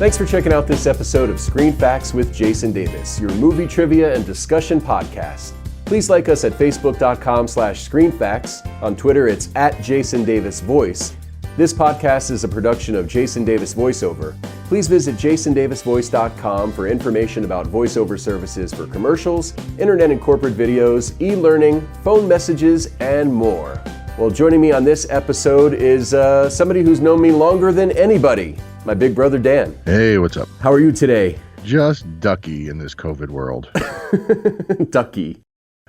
Thanks for checking out this episode of Screen Facts with Jason Davis, your movie trivia and discussion podcast. Please like us at facebook.com/screenfacts. On Twitter, it's @JasonDavisVoice. This podcast is a production of Jason Davis Voiceover. Please visit jasondavisvoice.com for information about voiceover services for commercials, internet and corporate videos, e-learning, phone messages, and more. Well, joining me on this episode is somebody who's known me longer than anybody, my big brother Dan. Hey, what's up? How are you today? Just ducky in this COVID world. Ducky.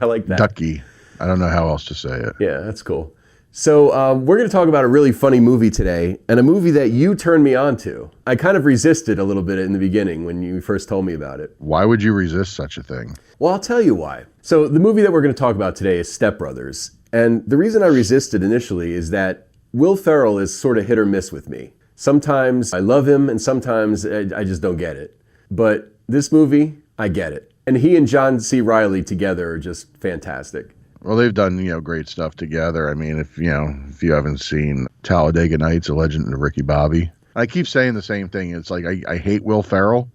I like that. Ducky. I don't know how else to say it. Yeah, that's cool. So we're going to talk about a really funny movie today, and a movie that you turned me on to. I kind of resisted a little bit in the beginning when you first told me about it. Why would you resist such a thing? Well, I'll tell you why. So the movie that we're going to talk about today is Step Brothers. And the reason I resisted initially is that Will Ferrell is sort of hit or miss with me. Sometimes I love him, and sometimes I just don't get it. But this movie, I get it. And he and John C. Reilly together are just fantastic. Well, they've done, great stuff together. I mean, if you haven't seen Talladega Nights, A Legend of Ricky Bobby. I keep saying the same thing. It's like, I hate Will Ferrell.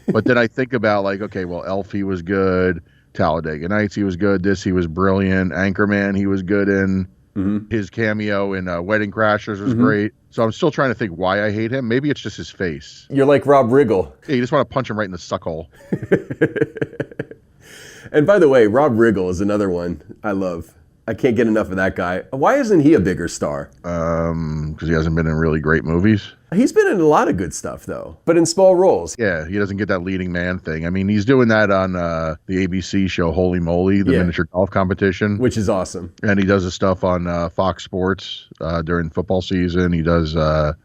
But then I think about okay, well, Elf, he was good. Talladega Nights, he was good. This, he was brilliant. Anchorman, he was good in. Mm-hmm. His cameo in Wedding Crashers was great. So I'm still trying to think why I hate him. Maybe it's just his face. You're like Rob Riggle. Yeah, you just want to punch him right in the suckhole. And by the way, Rob Riggle is another one I love. I can't get enough of that guy. Why isn't he a bigger star? Because he hasn't been in really great movies. He's been in a lot of good stuff, though, but in small roles. Yeah, he doesn't get that leading man thing. I mean, he's doing that on the ABC show Holy Moly, the miniature golf competition. Which is awesome. And he does his stuff on Fox Sports during football season. He does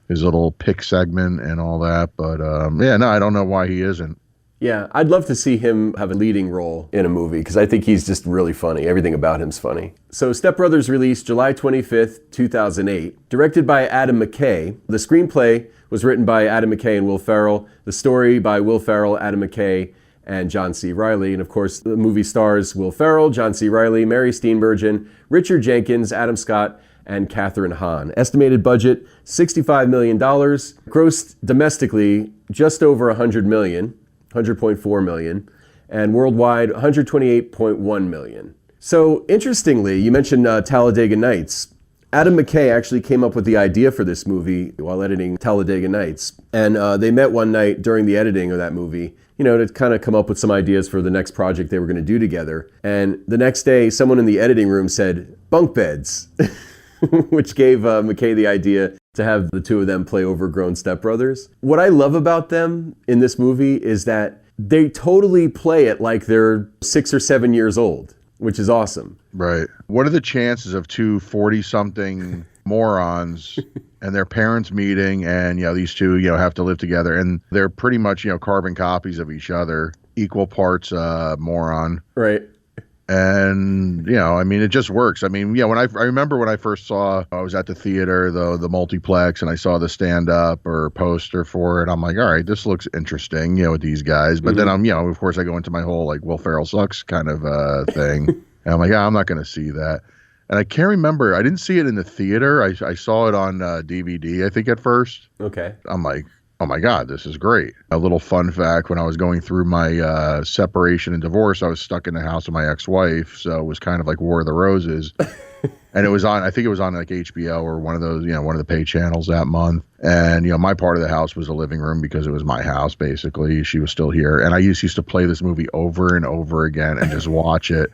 his little pick segment and all that. But, I don't know why he isn't. Yeah, I'd love to see him have a leading role in a movie because I think he's just really funny. Everything about him's funny. So Step Brothers released July 25th, 2008. Directed by Adam McKay. The screenplay was written by Adam McKay and Will Ferrell. The story by Will Ferrell, Adam McKay, and John C. Reilly. And of course, the movie stars Will Ferrell, John C. Reilly, Mary Steenburgen, Richard Jenkins, Adam Scott, and Kathryn Hahn. Estimated budget, $65 million. Grossed domestically just over $100 million. 100.4 million, and worldwide 128.1 million. So interestingly, you mentioned Talladega Nights. Adam McKay actually came up with the idea for this movie while editing Talladega Nights. And they met one night during the editing of that movie, to kind of come up with some ideas for the next project they were going to do together. And the next day, someone in the editing room said, bunk beds, which gave McKay the idea to have the two of them play overgrown stepbrothers. What I love about them in this movie is that they totally play it like they're 6 or 7 years old, which is awesome. Right. What are the chances of two 40-something morons and their parents meeting and, these two, have to live together and they're pretty much, carbon copies of each other, equal parts moron. Right. And, it just works. I remember when I first saw, I was at the theater, the multiplex, and I saw the stand-up or poster for it. I'm like, all right, this looks interesting, with these guys. But then of course I go into my whole, Will Ferrell sucks kind of thing. And I'm like, I'm not going to see that. And I can't remember. I didn't see it in the theater. I saw it on DVD, I think, at first. Okay. I'm like, oh my God, this is great. A little fun fact, when I was going through my separation and divorce, I was stuck in the house with my ex-wife. So it was kind of like War of the Roses. And it was on, I think it was on HBO or one of those, one of the pay channels that month. And, my part of the house was a living room because it was my house, basically. She was still here. And I used to play this movie over and over again and just watch it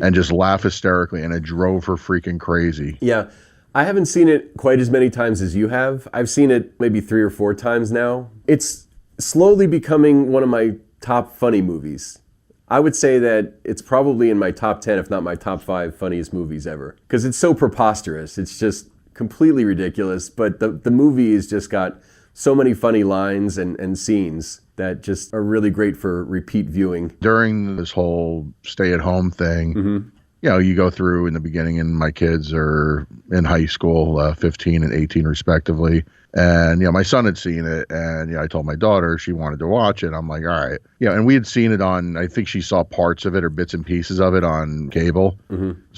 and just laugh hysterically. And it drove her freaking crazy. Yeah. I haven't seen it quite as many times as you have. I've seen it maybe 3 or 4 times now. It's slowly becoming one of my top funny movies. I would say that it's probably in my top 10, if not my top 5 funniest movies ever. Because it's so preposterous. It's just completely ridiculous. But the movie has just got so many funny lines and scenes that just are really great for repeat viewing. During this whole stay-at-home thing, you go through in the beginning, and my kids are in high school, 15 and 18 respectively. And, my son had seen it, and, I told my daughter she wanted to watch it. I'm like, all right. And we had seen it on, I think she saw parts of it or bits and pieces of it on cable,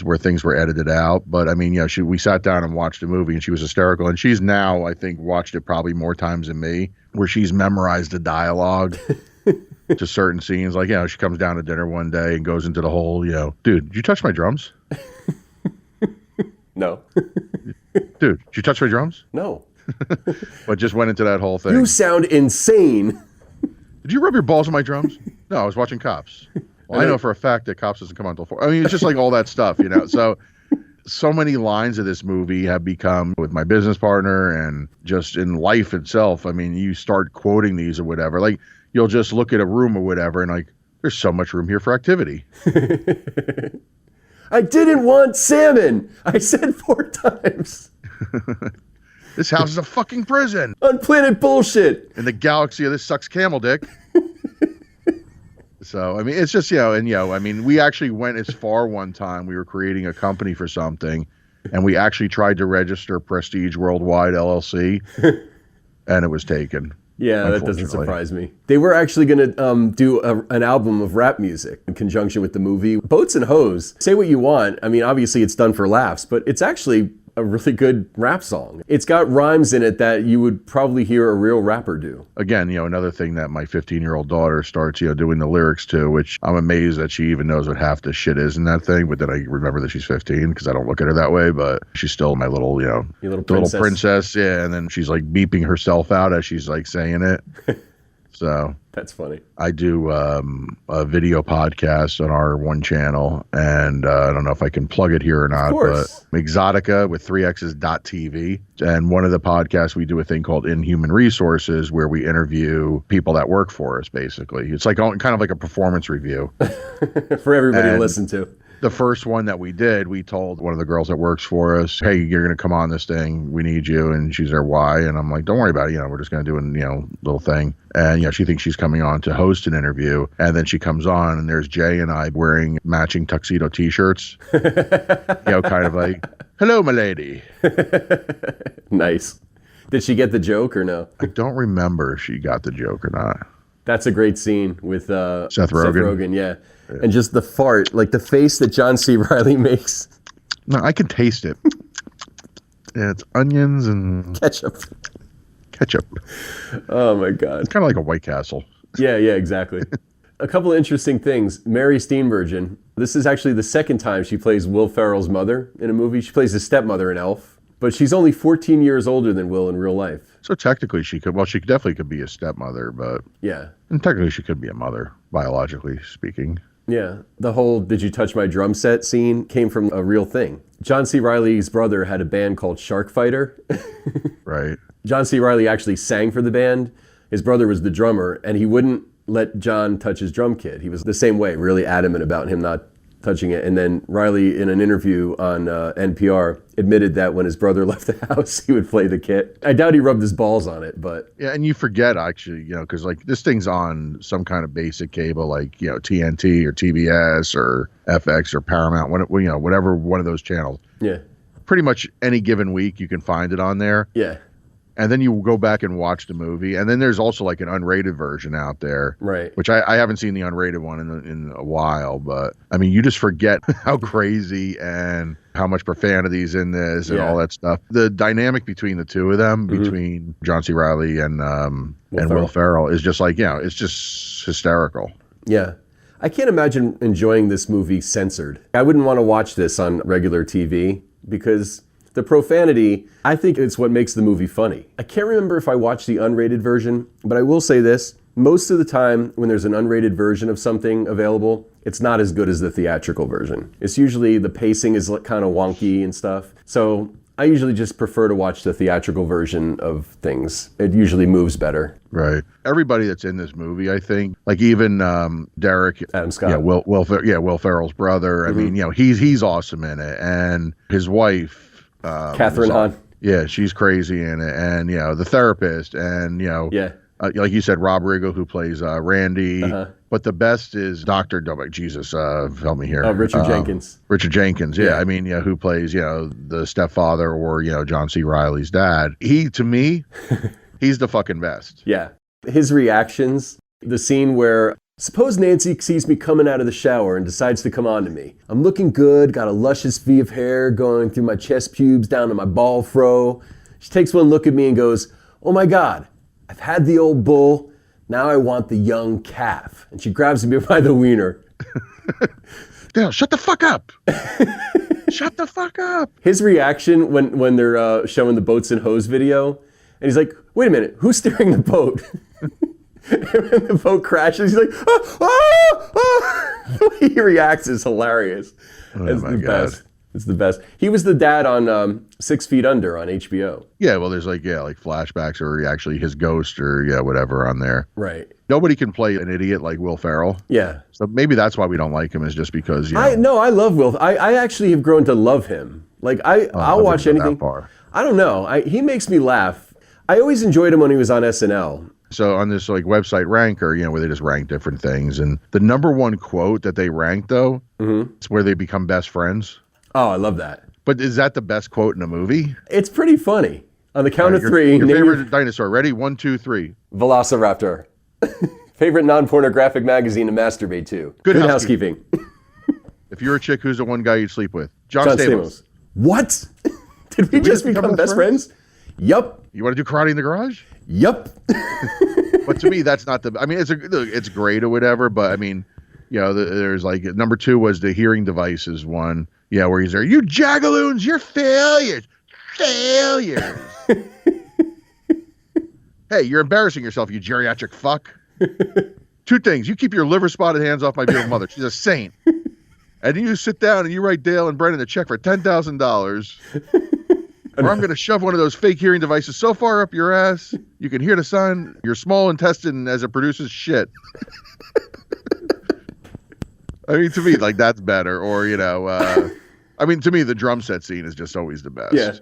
where things were edited out. But, I mean, we sat down and watched the movie, and she was hysterical. And she's now, I think, watched it probably more times than me, where she's memorized the dialogue to certain scenes. Like, she comes down to dinner one day and goes into the whole, dude, did you touch my drums? No. Dude, did you touch my drums? No. But just went into that whole thing. You sound insane. Did you rub your balls on my drums? No, I was watching Cops. Well, I know for a fact that Cops doesn't come on until 4. I mean, it's just like all that stuff, So many lines of this movie have become with my business partner and just in life itself. I mean, you start quoting these or whatever. Like, you'll just look at a room or whatever and like, there's so much room here for activity. I didn't want salmon. I said 4 times. This house is a fucking prison. Unplanet bullshit. In the galaxy of this sucks camel dick. So, I mean, it's just, I mean, we actually went as far one time. We were creating a company for something, and we actually tried to register Prestige Worldwide LLC, and it was taken. Yeah, that doesn't surprise me. They were actually going to do an album of rap music in conjunction with the movie. Boats and Hoes, say what you want. I mean, obviously it's done for laughs, but it's actually a really good rap song. It's got rhymes in it that you would probably hear a real rapper do. Again, another thing that my 15-year-old daughter starts, doing the lyrics to, which I'm amazed that she even knows what half the shit is in that thing. But then I remember that she's 15 because I don't look at her that way. But she's still my little, Your little princess. Yeah, and then she's like beeping herself out as she's like saying it. So that's funny. I do a video podcast on our one channel, and I don't know if I can plug it here or not, but Exotica with 3x's.tv. And one of the podcasts, we do a thing called Inhuman Resources, where we interview people that work for us, basically. It's like kind of like a performance review. For everybody to listen to. The first one that we did, we told one of the girls that works for us, hey, you're going to come on this thing. We need you. And she's there, why? And I'm like, don't worry about it. We're just going to do a, little thing. And, she thinks she's coming on to host an interview. And then she comes on and there's Jay and I wearing matching tuxedo T-shirts, kind of like, hello, my lady. Nice. Did she get the joke or no? I don't remember if she got the joke or not. That's a great scene with Seth Rogen. Yeah. And just the fart, like the face that John C. Reilly makes. No, I can taste it. Yeah, it's onions and ketchup. Oh my God. It's kind of like a White Castle. Yeah, exactly. A couple of interesting things. Mary Steenburgen. This is actually the second time she plays Will Ferrell's mother in a movie. She plays his stepmother in Elf, but she's only 14 years older than Will in real life. So technically she definitely could be a stepmother, but yeah. And technically she could be a mother, biologically speaking. Yeah. The whole "Did you touch my drum set" scene came from a real thing. John C. Reilly's brother had a band called Shark Fighter. Right. John C. Reilly actually sang for the band. His brother was the drummer, and he wouldn't let John touch his drum kit. He was the same way, really adamant about him not touching it. And then Reilly, in an interview on NPR, admitted that when his brother left the house, he would play the kit. I doubt he rubbed his balls on it, but... Yeah, and you forget, actually, because, like, this thing's on some kind of basic cable, like, TNT or TBS or FX or Paramount, whatever one of those channels. Yeah. Pretty much any given week, you can find it on there. Yeah. And then you go back and watch the movie. And then there's also like an unrated version out there. Right. Which I haven't seen the unrated one in a while. But I mean, you just forget how crazy and how much profanity's in this and all that stuff. The dynamic between the two of them, between John C. Reilly and Will Ferrell is just like, it's just hysterical. Yeah. I can't imagine enjoying this movie censored. I wouldn't want to watch this on regular TV because... the profanity, I think it's what makes the movie funny. I can't remember if I watched the unrated version, but I will say this. Most of the time when there's an unrated version of something available, it's not as good as the theatrical version. It's usually the pacing is kind of wonky and stuff. So I usually just prefer to watch the theatrical version of things. It usually moves better. Right. Everybody that's in this movie, I think, like even Derek, Adam Scott, Will Ferrell's brother. I mean, he's awesome in it, and his wife. Catherine Hahn. Yeah, she's crazy in it. And, the therapist and, Like you said, Rob Riggle, who plays Randy. Uh-huh. But the best is Dr. Jesus, help me here. Richard Jenkins. Richard Jenkins, yeah. Yeah. I mean, who plays, the stepfather or, John C. Reilly's dad. He, to me, he's the fucking best. Yeah. His reactions, the scene where, suppose Nancy sees me coming out of the shower and decides to come on to me. I'm looking good, got a luscious V of hair going through my chest pubes down to my ball fro. She takes one look at me and goes, "Oh my God, I've had the old bull. Now I want the young calf." And she grabs me by the wiener. Dale, shut the fuck up. Shut the fuck up. His reaction when they're showing the boats and hose video, and he's like, "Wait a minute, who's steering the boat?" And when the boat crashes, he's like, "Ah, ah, ah." The way he reacts is hilarious. It's my the God. best. It's the best. He was the dad on 6 Feet Under on HBO. Yeah, well, there's like flashbacks or actually his ghost or whatever on there. Right. Nobody can play an idiot like Will Ferrell. Yeah. So maybe that's why we don't like him, is just because, I love Will. I actually have grown to love him. Like I'll watch wouldn't go that anything. far. I don't know. He makes me laugh. I always enjoyed him when he was on SNL. So on this website ranker, where they just rank different things, and the number one quote that they rank though, it's where they become best friends. Oh, I love that. But is that the best quote in a movie? It's pretty funny. On the count of three, Your name favorite dinosaur. Ready? 1, 2, 3. Velociraptor. Favorite non-pornographic magazine to masturbate to. Good housekeeping. If you're a chick, who's the one guy you'd sleep with? John John Stamos. Stamos. What? Did we just become best friends? Yup. You want to do karate in the garage? Yup. But to me, that's not the. I mean, it's great or whatever. But I mean, there's number 2 was the hearing devices one. Yeah, where he's there. You jagaloons, you're failures. Failures. Hey, you're embarrassing yourself, you geriatric fuck. 2 things. You keep your liver spotted hands off my beautiful mother. She's a saint. And then you sit down and you write Dale and Brennan a check for $10,000. Or I'm going to shove one of those fake hearing devices so far up your ass, you can hear the sound, your small intestine as it produces shit. I mean, to me, that's better. Or, I mean, to me, the drum set scene is just always the best. Yeah.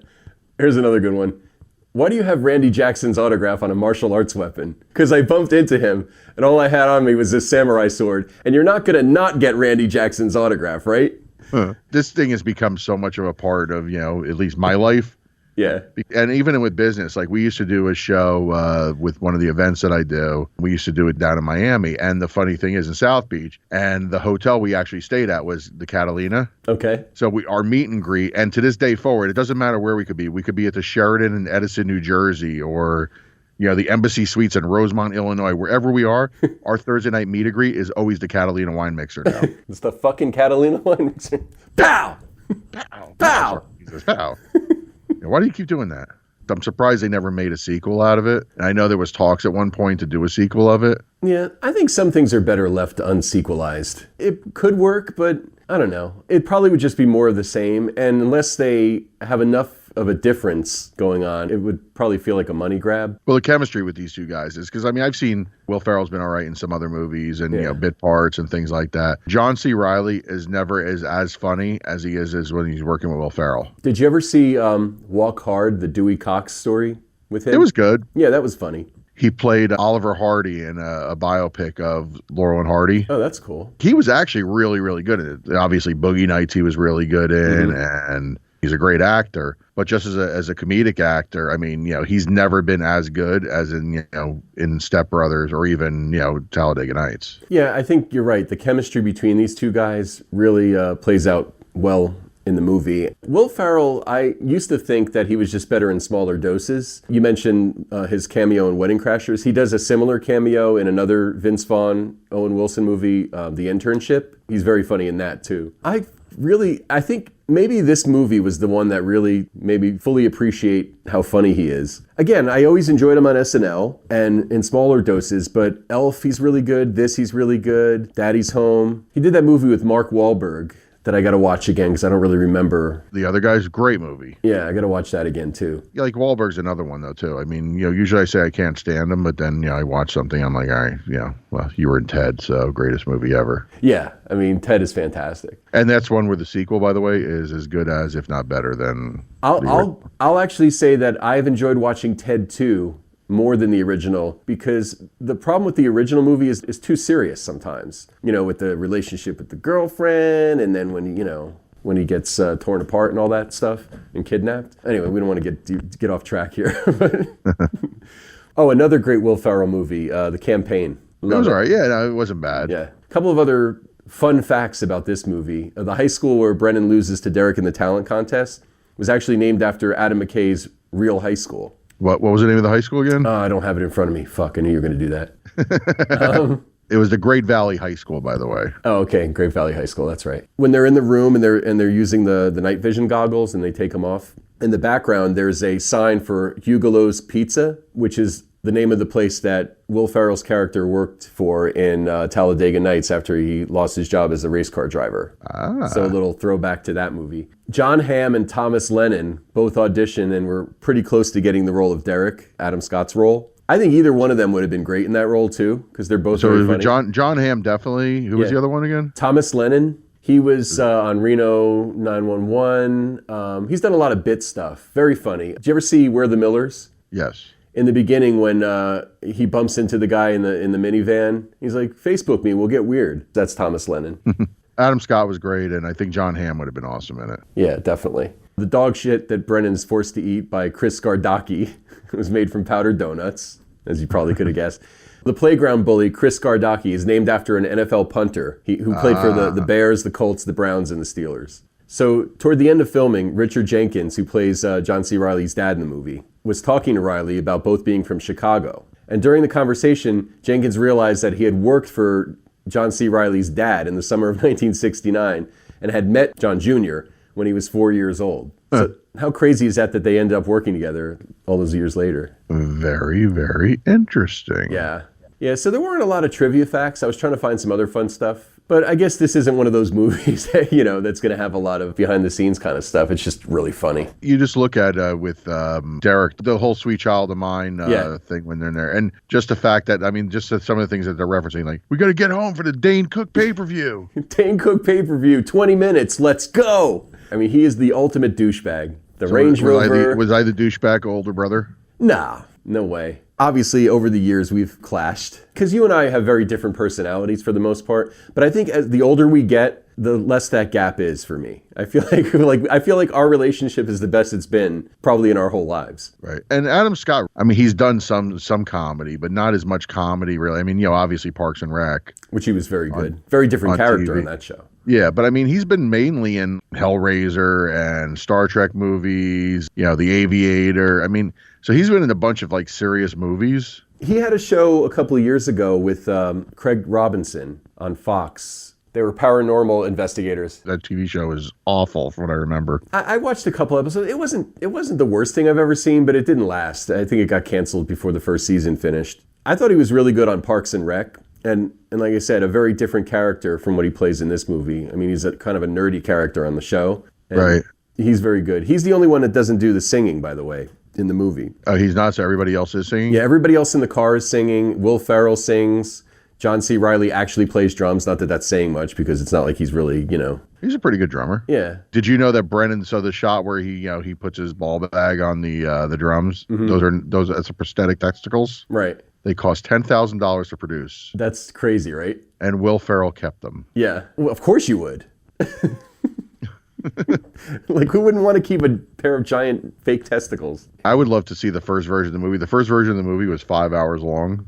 Here's another good one. Why do you have Randy Jackson's autograph on a martial arts weapon? Because I bumped into him, and all I had on me was this samurai sword. And you're not going to not get Randy Jackson's autograph, right? This thing has become so much of a part of, at least my life. Yeah. And even with business, we used to do a show with one of the events that I do. We used to do it down in Miami. And the funny thing is in South Beach, and the hotel we actually stayed at was the Catalina. Okay. So our meet and greet, and to this day forward, it doesn't matter where we could be. We could be at the Sheraton in Edison, New Jersey, or the Embassy Suites in Rosemont, Illinois, wherever we are. Our Thursday night meet and greet is always the Catalina wine mixer now. It's the fucking Catalina wine mixer. Pow! Pow! Pow! Jesus, pow! Why do you keep doing that? I'm surprised they never made a sequel out of it. And I know there was talks at one point to do a sequel of it. Yeah, I think some things are better left unsequelized. It could work, but I don't know. It probably would just be more of the same. And unless they have enough of a difference going on, it would probably feel like a money grab. Well, the chemistry with these two guys is because, I mean, I've seen Will Ferrell's been all right in some other movies and, bit parts and things like that. John C. Reilly is never as funny as he is when he's working with Will Ferrell. Did you ever see Walk Hard, the Dewey Cox story with him? It was good. Yeah, that was funny. He played Oliver Hardy in a biopic of Laurel and Hardy. Oh, that's cool. He was actually really, really good at it. Obviously, Boogie Nights he was really good in, and he's a great actor. But just as a comedic actor, I mean, he's never been as good as in Step Brothers or even, Talladega Nights. Yeah, I think you're right. The chemistry between these two guys really plays out well in the movie. Will Ferrell, I used to think that he was just better in smaller doses. You mentioned his cameo in Wedding Crashers. He does a similar cameo in another Vince Vaughn, Owen Wilson movie, The Internship. He's very funny in that too. I think maybe this movie was the one that really made me fully appreciate how funny he is. Again, I always enjoyed him on SNL and in smaller doses, but Elf, he's really good. This, he's really good. Daddy's Home. He did that movie with Mark Wahlberg that I got to watch again because I don't really remember. The Other Guy's great movie. Yeah, I got to watch that again too. Yeah, like Wahlberg's another one though too. I mean, usually I say I can't stand him, but then I watch something, I'm like, all right, well, you were in Ted, so greatest movie ever. Yeah, I mean, Ted is fantastic. And that's one where the sequel, by the way, is as good as, if not better than. I'll actually say that I've enjoyed watching Ted 2 more than the original, because the problem with the original movie is too serious sometimes. You know, with the relationship with the girlfriend, and then when he gets torn apart and all that stuff and kidnapped. Anyway, we don't want to get off track here. Oh, another great Will Ferrell movie, The Campaign. It was all right. Yeah, no, it wasn't bad. Yeah. A couple of other fun facts about this movie. The high school where Brennan loses to Derek in the talent contest was actually named after Adam McKay's real high school. What was the name of the high school again? I don't have it in front of me. Fuck, I knew you were going to do that. It was the Great Valley High School, by the way. Oh, okay. Great Valley High School. That's right. When they're in the room and they're using the night vision goggles and they take them off, in the background there's a sign for Hugelow's Pizza, which is the name of the place that Will Ferrell's character worked for in Talladega Nights after he lost his job as a race car driver. So a little throwback to that movie. John Hamm and Thomas Lennon both auditioned and were pretty close to getting the role of Derek, Adam Scott's role. I think either one of them would have been great in that role too, because they're both very funny. John Hamm definitely. Who was the other one again? Thomas Lennon. He was on Reno 911. He's done a lot of bit stuff. Very funny. Did you ever see We're the Millers? Yes. In the beginning, when he bumps into the guy in the minivan, he's like, "Facebook me, we'll get weird." That's Thomas Lennon. Adam Scott was great, and I think John Hamm would have been awesome in it. Yeah, definitely. The dog shit that Brennan's forced to eat by Chris Gardocki was made from powdered donuts, as you probably could have guessed. The playground bully, Chris Gardocki, is named after an NFL punter who played for the Bears, the Colts, the Browns, and the Steelers. So toward the end of filming, Richard Jenkins, who plays John C. Reilly's dad in the movie, was talking to Reilly about both being from Chicago. And during the conversation, Jenkins realized that he had worked for John C. Reilly's dad in the summer of 1969 and had met John Jr. when he was 4 years old. So how crazy is that they ended up working together all those years later? Very, very interesting. Yeah. Yeah, so there weren't a lot of trivia facts. I was trying to find some other fun stuff. But I guess this isn't one of those movies that, that's going to have a lot of behind-the-scenes kind of stuff. It's just really funny. You just look at with Derek, the whole Sweet Child of Mine thing when they're in there. And just the fact that, just some of the things that they're referencing, like, we got to get home for the Dane Cook pay-per-view. Dane Cook pay-per-view, 20 minutes, let's go. He is the ultimate douchebag. The Range Rover. Was I the douchebag older brother? Nah, no way. Obviously, over the years, we've clashed. Because you and I have very different personalities for the most part. But I think as the older we get, the less that gap is for me. I feel like our relationship is the best it's been probably in our whole lives. Right. And Adam Scott, he's done some comedy, but not as much comedy, really. Obviously Parks and Rec. Which he was very good. Very different character TV. On that show. Yeah, but he's been mainly in Hellraiser and Star Trek movies, The Aviator. So he's been in a bunch of serious movies. He had a show a couple of years ago with Craig Robinson on Fox. They were paranormal investigators. That TV show is awful from what I remember. I watched a couple episodes. It wasn't the worst thing I've ever seen, but it didn't last. I think it got canceled before the first season finished. I thought he was really good on Parks and Rec. And like I said, a very different character from what he plays in this movie. He's a kind of a nerdy character on the show. Right. He's very good. He's the only one that doesn't do the singing, by the way, in the movie. Oh, he's not, so everybody else is singing? Yeah, everybody else in the car is singing. Will Ferrell sings. John C. Reilly actually plays drums. Not that that's saying much, because it's not like he's really, He's a pretty good drummer. Yeah. Did you know that Brennan saw the shot where he puts his ball bag on the drums? Mm-hmm. That's a prosthetic testicles. Right. They cost $10,000 to produce. That's crazy, right? And Will Ferrell kept them. Yeah. Well, of course you would. Who wouldn't want to keep a pair of giant fake testicles? I would love to see the first version of the movie. The first version of the movie was 5 hours long.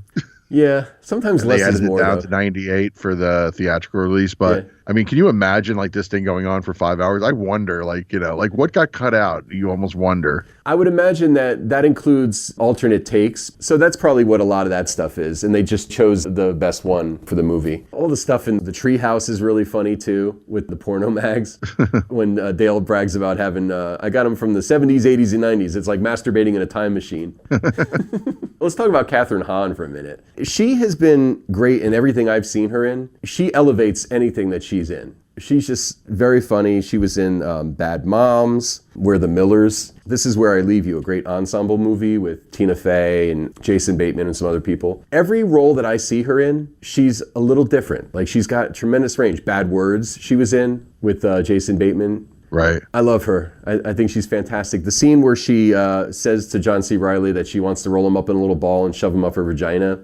Yeah, sometimes less is more. They edited it down to 98 for the theatrical release, but can you imagine this thing going on for 5 hours? I wonder, what got cut out? You almost wonder. I would imagine that includes alternate takes, so that's probably what a lot of that stuff is, and they just chose the best one for the movie. All the stuff in the treehouse is really funny too, with the porno mags. When Dale brags about having, I got them from the 70s, 80s, and 90s. It's like masturbating in a time machine. Let's talk about Kathryn Hahn for a minute. She has been great in everything I've seen her in. She elevates anything that she's in. She's just very funny. She was in Bad Moms, We're the Millers. This Is Where I Leave You, a great ensemble movie with Tina Fey and Jason Bateman and some other people. Every role that I see her in, she's a little different. She's got tremendous range. Bad Words she was in with Jason Bateman. Right. I love her. I think she's fantastic. The scene where she says to John C. Reilly that she wants to roll him up in a little ball and shove him up her vagina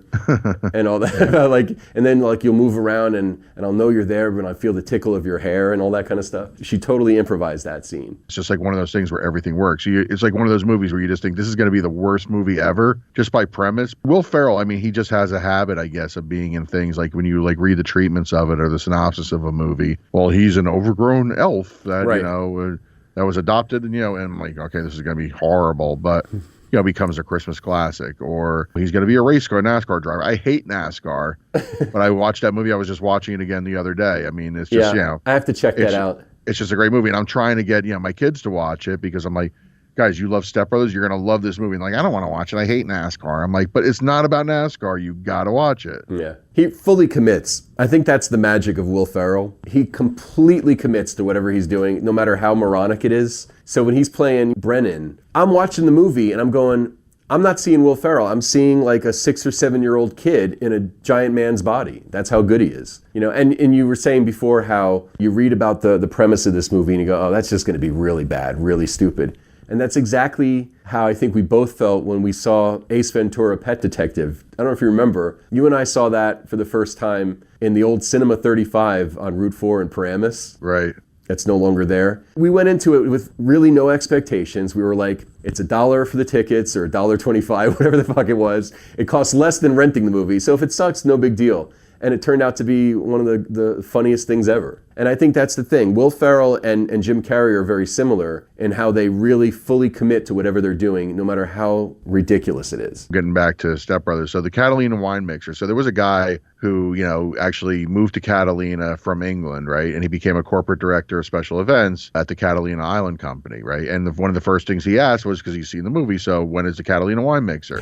and all that. Like, and then like you'll move around and I'll know you're there when I feel the tickle of your hair and all that kind of stuff. She totally improvised that scene. It's just like one of those things where everything works. It's like one of those movies where you just think this is going to be the worst movie ever just by premise. Will Ferrell, I mean, he just has a habit, I guess, of being in things like when you like read the treatments of it or the synopsis of a movie. Well, he's an overgrown elf that, Right. you know, that was adopted and, you know, and like, okay, this is going to be horrible, but, you know, becomes a Christmas classic. Or he's going to be a NASCAR driver. I hate NASCAR, but I watched that movie. I was just watching it again the other day. I mean, it's just, you know. I have to check that out. It's just a great movie. And I'm trying to get, you know, my kids to watch it because I'm like, guys, you love Step Brothers. You're going to love this movie. And like, I don't want to watch it. I hate NASCAR. I'm like, but it's not about NASCAR. You got to watch it. Yeah. He fully commits. I think that's the magic of Will Ferrell. He completely commits to whatever he's doing, no matter how moronic it is. So when he's playing Brennan, I'm watching the movie and I'm going, I'm not seeing Will Ferrell. I'm seeing like a 6 or 7-year-old kid in a giant man's body. That's how good he is. You know, and you were saying before how you read about the premise of this movie and you go, oh, that's just going to be really bad, really stupid. And that's exactly how I think we both felt when we saw Ace Ventura: Pet Detective. I don't know if you remember, you and I saw that for the first time in the old Cinema 35 on Route 4 in Paramus. Right. That's no longer there. We went into it with really no expectations. We were like, it's $1 for the tickets or $1.25, whatever the fuck it was. It costs less than renting the movie. So if it sucks, no big deal. And it turned out to be one of the funniest things ever. And I think that's the thing. Will Ferrell and Jim Carrey are very similar in how they really fully commit to whatever they're doing, no matter how ridiculous it is. Getting back to Step Brothers. So the Catalina wine mixer. So there was a guy who, you know, actually moved to Catalina from England, right? And he became a corporate director of special events at the Catalina Island Company, right? And one of the first things he asked was, because he's seen the movie, so when is the Catalina wine mixer?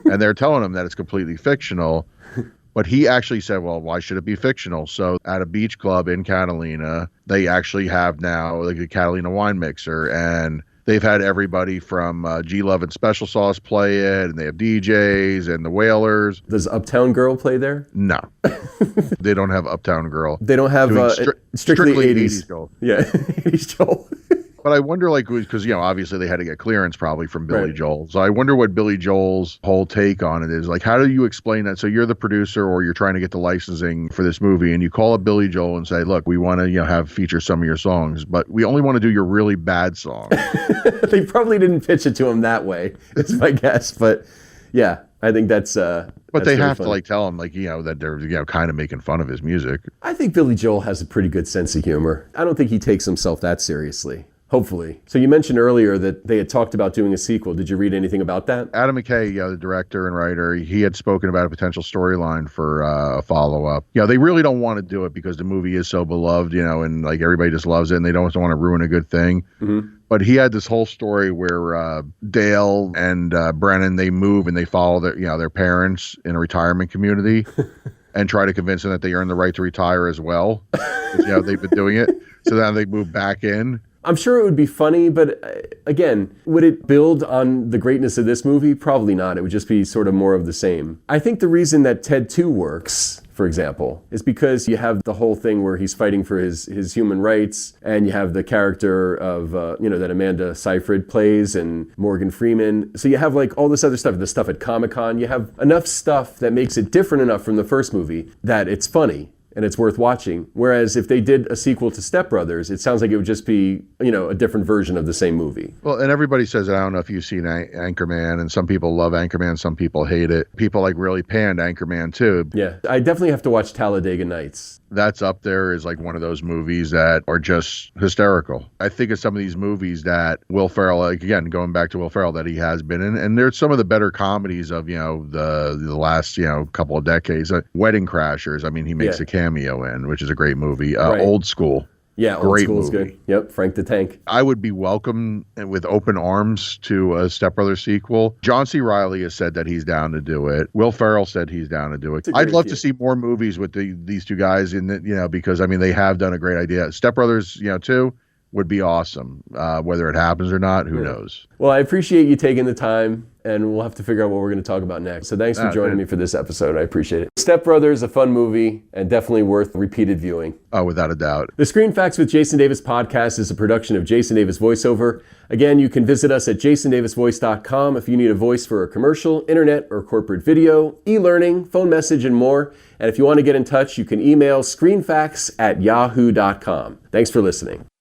And they're telling him that it's completely fictional. But he actually said, well, why should it be fictional? So at a beach club in Catalina, they actually have now like a Catalina wine mixer. And they've had everybody from G Love and Special Sauce play it. And they have DJs and the Wailers. Does Uptown Girl play there? No. They don't have Uptown Girl. They don't have strictly 80s. Joel. Yeah, 80s Joel. But I wonder, like, because, you know, obviously they had to get clearance probably from Billy Right. Joel. So I wonder what Billy Joel's whole take on it is. Like, how do you explain that? So you're the producer or you're trying to get the licensing for this movie and you call up Billy Joel and say, look, we want to, you know, have feature some of your songs, but we only want to do your really bad songs. They probably didn't pitch it to him that way, is my guess. But yeah, I think that's But they have to like tell him, like, you know, that they're, you know, kind of making fun of his music. I think Billy Joel has a pretty good sense of humor. I don't think he takes himself that seriously. Hopefully. So you mentioned earlier that they had talked about doing a sequel. Did you read anything about that? Adam McKay, the director and writer, he had spoken about a potential storyline for a follow-up. You know, they really don't want to do it because the movie is so beloved, you know, and like everybody just loves it and they don't want to ruin a good thing. Mm-hmm. But he had this whole story where Dale and Brennan, they move and they follow their parents in a retirement community and try to convince them that they earn the right to retire as well. You know, they've been doing it. So now they move back in. I'm sure it would be funny, but again, would it build on the greatness of this movie? Probably not. It would just be sort of more of the same. I think the reason that Ted 2 works, for example, is because you have the whole thing where he's fighting for his human rights, and you have the character of, that Amanda Seyfried plays and Morgan Freeman. So you have like all this other stuff, the stuff at Comic-Con. You have enough stuff that makes it different enough from the first movie that it's funny and it's worth watching. Whereas if they did a sequel to Step Brothers, it sounds like it would just be, a different version of the same movie. Well, and everybody says, I don't know if you've seen Anchorman, and some people love Anchorman, some people hate it. People like really panned Anchorman too. Yeah, I definitely have to watch Talladega Nights. That's up there as like one of those movies that are just hysterical. I think of some of these movies that Will Ferrell, like again, going back to Will Ferrell, that he has been in, and there's some of the better comedies of, the last, couple of decades. Wedding Crashers, I mean, he makes a cameo in, which is a great movie. Right. Old School. Yeah, Old School's good. Yep, Frank the Tank. I would be welcome with open arms to a Step Brothers sequel. John C. Reilly has said that he's down to do it. Will Ferrell said he's down to do it. I'd love to see more movies with these two guys in it, because I mean they have done a great idea. Step Brothers, 2 would be awesome. Whether it happens or not, who knows? Well, I appreciate you taking the time and we'll have to figure out what we're going to talk about next. So thanks for joining me for this episode. I appreciate it. Step Brothers, a fun movie and definitely worth repeated viewing. Oh, without a doubt. The Screen Facts with Jason Davis podcast is a production of Jason Davis VoiceOver. Again, you can visit us at jasondavisvoice.com if you need a voice for a commercial, internet or corporate video, e-learning, phone message, and more. And if you want to get in touch, you can email screenfacts@yahoo.com. Thanks for listening.